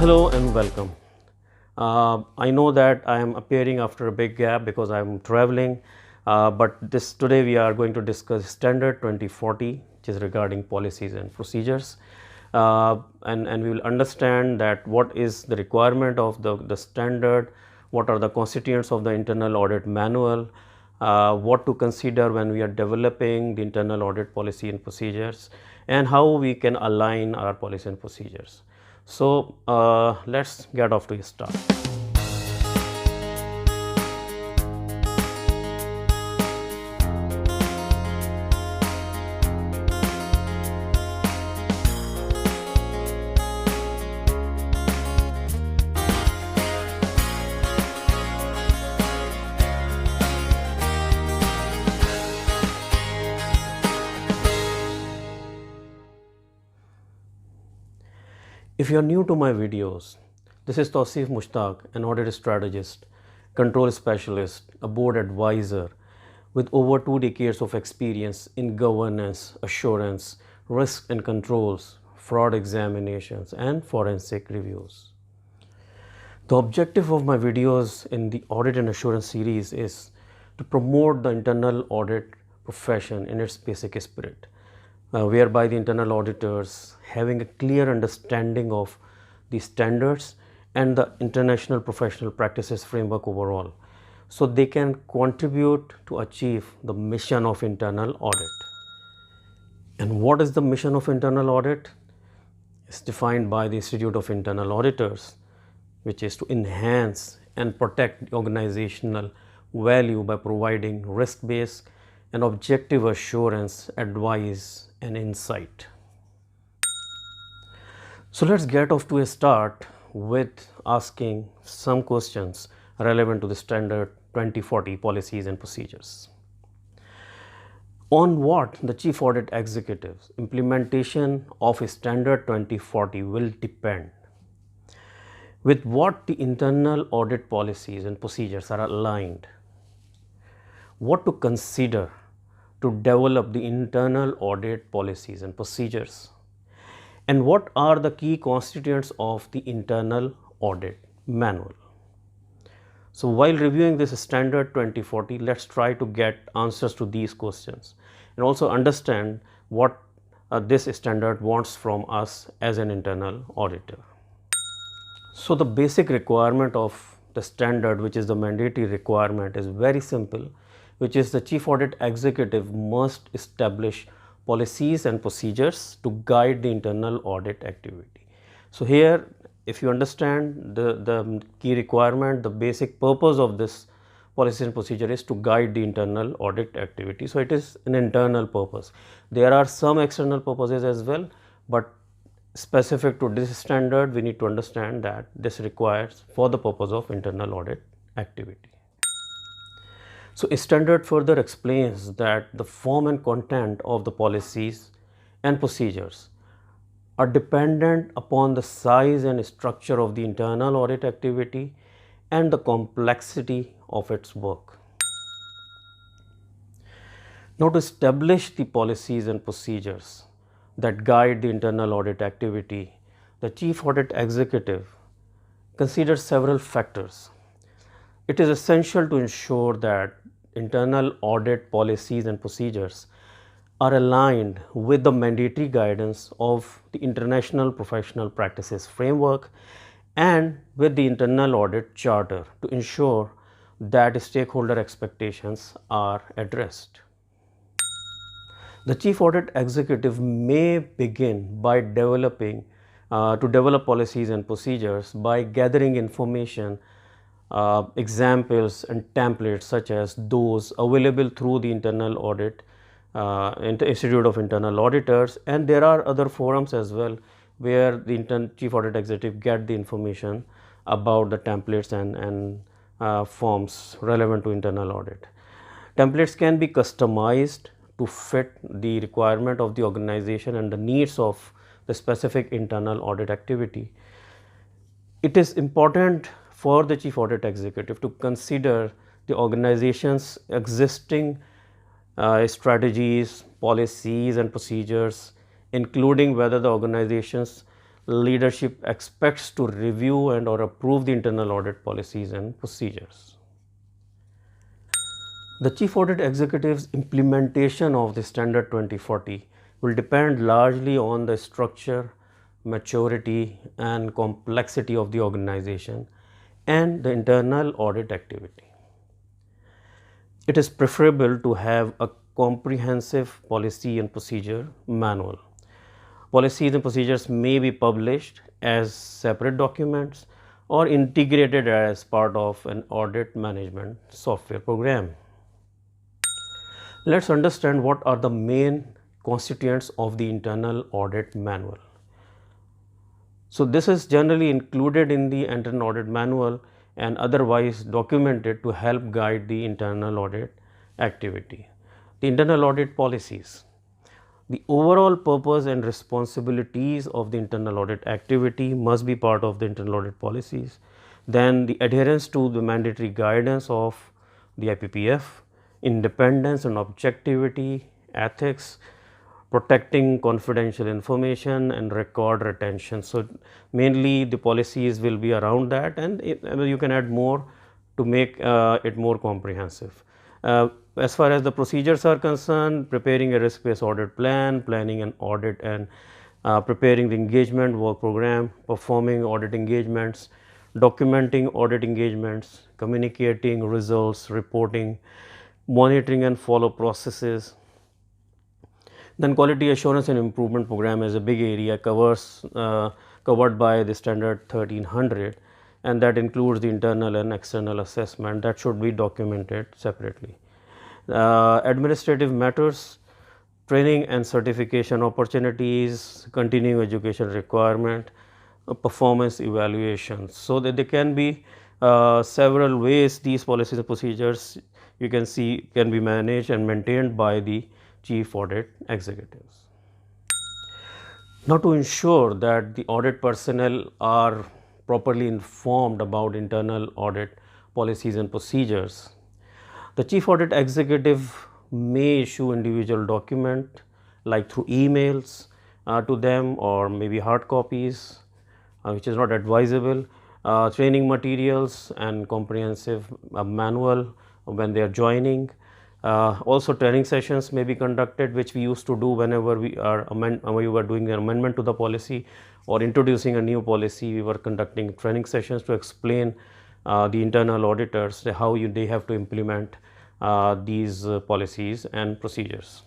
Hello and welcome. I know that I am appearing after a big gap because I am traveling, but today we are going to discuss Standard 2040, which is regarding policies and procedures, and we will understand that what is the requirement of the standard, what are the constituents of the internal audit manual, what to consider when we are developing the internal audit policy and procedures, and how we can align our policy and procedures. So let's get off to a start. If you are new to my videos, this is Tausif Mushtaq, an audit strategist, control specialist, a board advisor with over 2 decades of experience in governance, assurance, risk and controls, fraud examinations, and forensic reviews. The objective of my videos in the audit and assurance series is to promote the internal audit profession in its basic spirit. Whereby the internal auditors having a clear understanding of the standards and the international professional practices framework overall, so they can contribute to achieve the mission of internal audit. And what is the mission of internal audit? It's defined by the Institute of Internal Auditors, which is to enhance and protect the organizational value by providing risk-based and objective assurance, advice, and insight. So let's get off to a start with asking some questions relevant to the Standard 2040 policies and procedures. On what the Chief Audit Executive's implementation of Standard 2040 will depend. With what the internal audit policies and procedures are aligned. What to consider to develop the internal audit policies and procedures, and what are the key constituents of the internal audit manual. So while reviewing this Standard 2040, let's try to get answers to these questions and also understand what this standard wants from us as an internal auditor. So the basic requirement of the standard, which is the mandatory requirement, is very simple, which is the Chief Audit Executive must establish policies and procedures to guide the internal audit activity. So here, if you understand the key requirement, the basic purpose of this policy and procedure is to guide the internal audit activity. So it is an internal purpose. There are some external purposes as well, but specific to this standard, we need to understand that this requires for the purpose of internal audit activity. So a standard further explains that the form and content of the policies and procedures are dependent upon the size and structure of the internal audit activity and the complexity of its work. Now, to establish the policies and procedures that guide the internal audit activity, the Chief Audit Executive considers several factors. It is essential to ensure that internal audit policies and procedures are aligned with the mandatory guidance of the International Professional Practices Framework and with the Internal Audit Charter to ensure that stakeholder expectations are addressed. The Chief Audit Executive may begin by develop policies and procedures by gathering information, examples and templates such as those available through the Internal Audit Institute of Internal Auditors, and there are other forums as well where the Chief Audit Executive get the information about the templates and forms relevant to internal audit. Templates can be customized to fit the requirement of the organization and the needs of the specific internal audit activity. It is important for the Chief Audit Executive to consider the organization's existing strategies, policies and procedures, including whether the organization's leadership expects to review and or approve the internal audit policies and procedures. The Chief Audit Executive's implementation of the Standard 2040 will depend largely on the structure, maturity, and complexity of the organization and the internal audit activity. It is preferable to have a comprehensive policy and procedure manual. Policies and procedures may be published as separate documents or integrated as part of an audit management software program. Let's understand what are the main constituents of the internal audit manual. So this is generally included in the internal audit manual and otherwise documented to help guide the internal audit activity. The internal audit policies. The overall purpose and responsibilities of the internal audit activity must be part of the internal audit policies. Then the adherence to the mandatory guidance of the IPPF, independence and objectivity, ethics, protecting confidential information and record retention. So mainly the policies will be around that, and you can add more to make it more comprehensive. As far as the procedures are concerned, preparing a risk-based audit plan, planning an audit and preparing the engagement work program, performing audit engagements, documenting audit engagements, communicating results, reporting, monitoring and follow processes. Then quality assurance and improvement program is a big area covered by the standard 1300, and that includes the internal and external assessment that should be documented separately. Administrative matters, training and certification opportunities, continuing education requirement, performance evaluations. So that there can be several ways these policies and procedures you can see can be managed and maintained by the Chief Audit Executives. Now, to ensure that the audit personnel are properly informed about internal audit policies and procedures, the Chief Audit Executive may issue individual document like through emails to them or maybe hard copies, which is not advisable, training materials and comprehensive manual when they are joining. Also training sessions may be conducted, which we used to do whenever we were doing an amendment to the policy or introducing a new policy. We were conducting training sessions to explain the internal auditors how they have to implement these policies and procedures.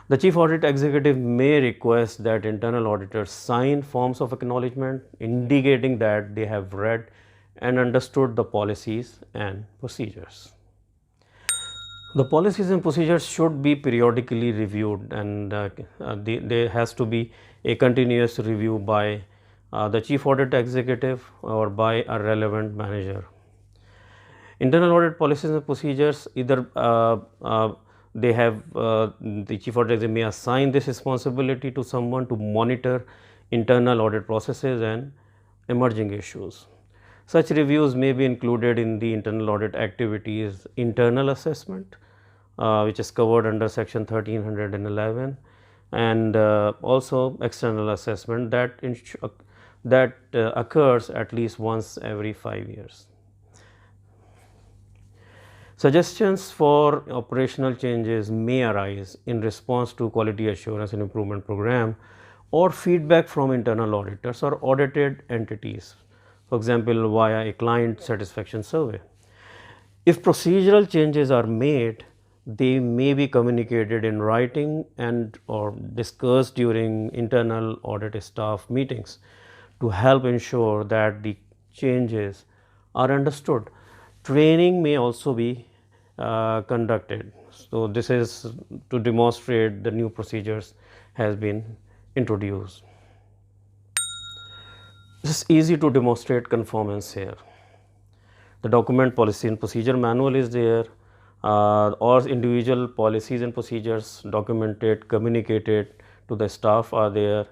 The Chief Audit Executive may request that internal auditors sign forms of acknowledgement indicating that they have read and understood the policies and procedures. The policies and procedures should be periodically reviewed, and there has to be a continuous review by the Chief Audit Executive or by a relevant manager. Internal audit policies and procedures, either they have the Chief Audit Executive may assign this responsibility to someone to monitor internal audit processes and emerging issues. Such reviews may be included in the internal audit activities internal assessment, which is covered under section 1311, and also external assessment that occurs at least once every 5 years. Suggestions for operational changes may arise in response to quality assurance and improvement program or feedback from internal auditors or audited entities, for example, via a client satisfaction survey. If procedural changes are made, they may be communicated in writing and or discussed during internal audit staff meetings to help ensure that the changes are understood. Training may also be conducted. So this is to demonstrate the new procedures has been introduced. It's easy to demonstrate conformance here. The document policy and procedure manual is there, or individual policies and procedures documented, communicated to the staff are there.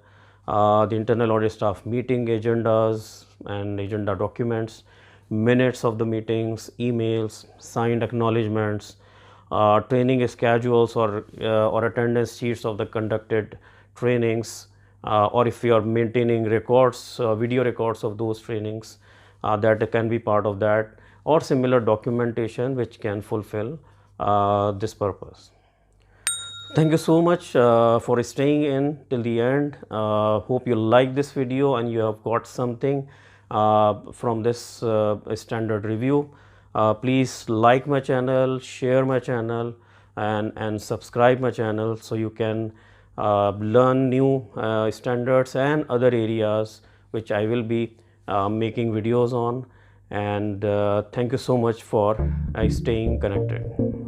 The internal audit staff meeting agendas and agenda documents, minutes of the meetings, emails, signed acknowledgements, training schedules or attendance sheets of the conducted trainings, or if you are maintaining records, video records of those trainings, that can be part of that, or similar documentation which can fulfill this purpose. Thank you so much for staying in till the end. Hope you like this video and you have got something from this standard review. Please like my channel, share my channel, and subscribe my channel so you can learn new standards and other areas which I will be making videos on. And thank you so much for staying connected.